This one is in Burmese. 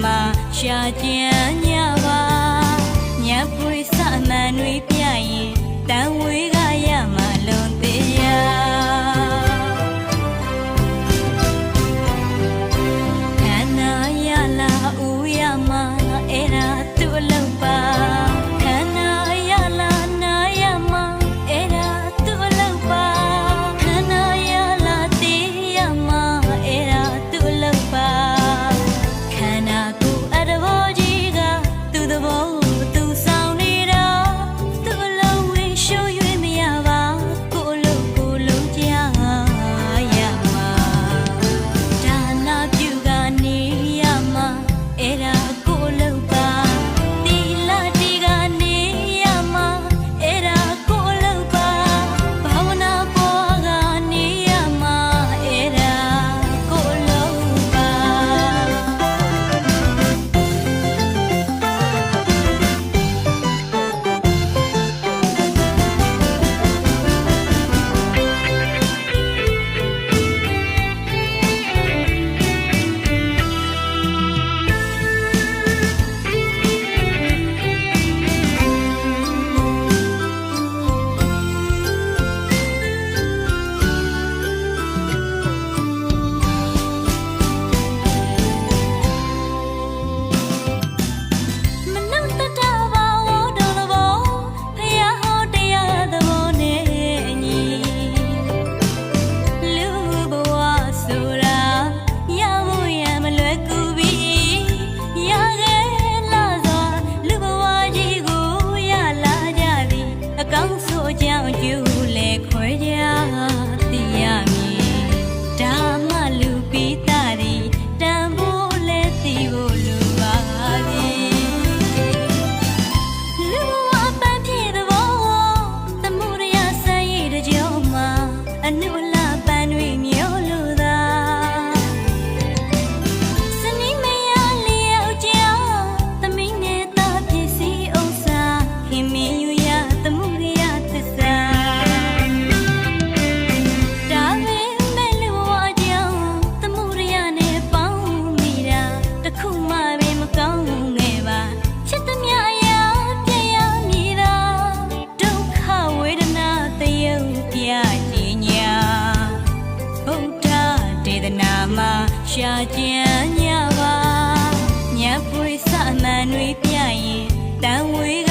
မှာရှာကြံညပါညပွေစမှန်တွေပြရင်တန်ဝေးကရမှာလွန်သေးရခန္ဓာရလာဦးရမှာအဲ့ဒါသူ့အလုပ်ပါခန္ဓာရလာနာရမှာအဲ့ဒါသူ့အလုပ်ပါခန္ဓာရလာသေးရမှာအဲ့ဒါသူ့အလုပ်ပါခန္ဓာကိုယ်အတဘောကြီးကသူ့သဘောသူဆောင်နေတာသူ့အလုပ်ဝင်ရှုံး၍မရပါကိုယ်လုံးကြရမှာဒါနာပြုကနေရမှာအဲ့ဒါကိုယ်လုံးပါတီလာတီကနေရမှာအဲ့ဒါကိုယ်လုံးပါဘာဝနာပေါ်ကနေရမှာအဲ့ဒါကိုယ်လုံးပါမနှုတ်တတပါဝတော်သဘောဖယားဟောတရားသဘောနဲ့ညီလူဘဝဆိုတာရဖို့ရမလွယ်ကူပြီရခဲ့လာစွာလူဘဝကြီးကိုရလာကြသည်အကောင်းဆိုကြောင့်ကျူလေခွဲကြသိရမည်ဒါမှလူပိသားသည်တန်ဖိုးလဲသိဖို့လိုပါသည်လူဘဝပန်းပြေသဘောသမှုရဆန်းရည်တကြောမှာအနုလပန်းတွေမျိုးလိုသာစနီးမရလျောက်ကြောင်သမီးနဲ့သားဖြစ်စီဥစ္စာခင်မင်းယူရသမှုရသစ္စာဒါပေမဲ့လူဘဝကြောင့်သမှုရနဲ့ပေါင်းမိတာတခုမှပဲမကောင်းငယ်ပါချစ်သမျှအရာပြည့်ရမည်သာဒုက္ခဝေဒနာသယုတ်ပြကြည်ညာဗုဒ္ဓဒေသနာမှာရှာကြံညပါညပွေစမှန်တွေပြရင်တန်ဝေး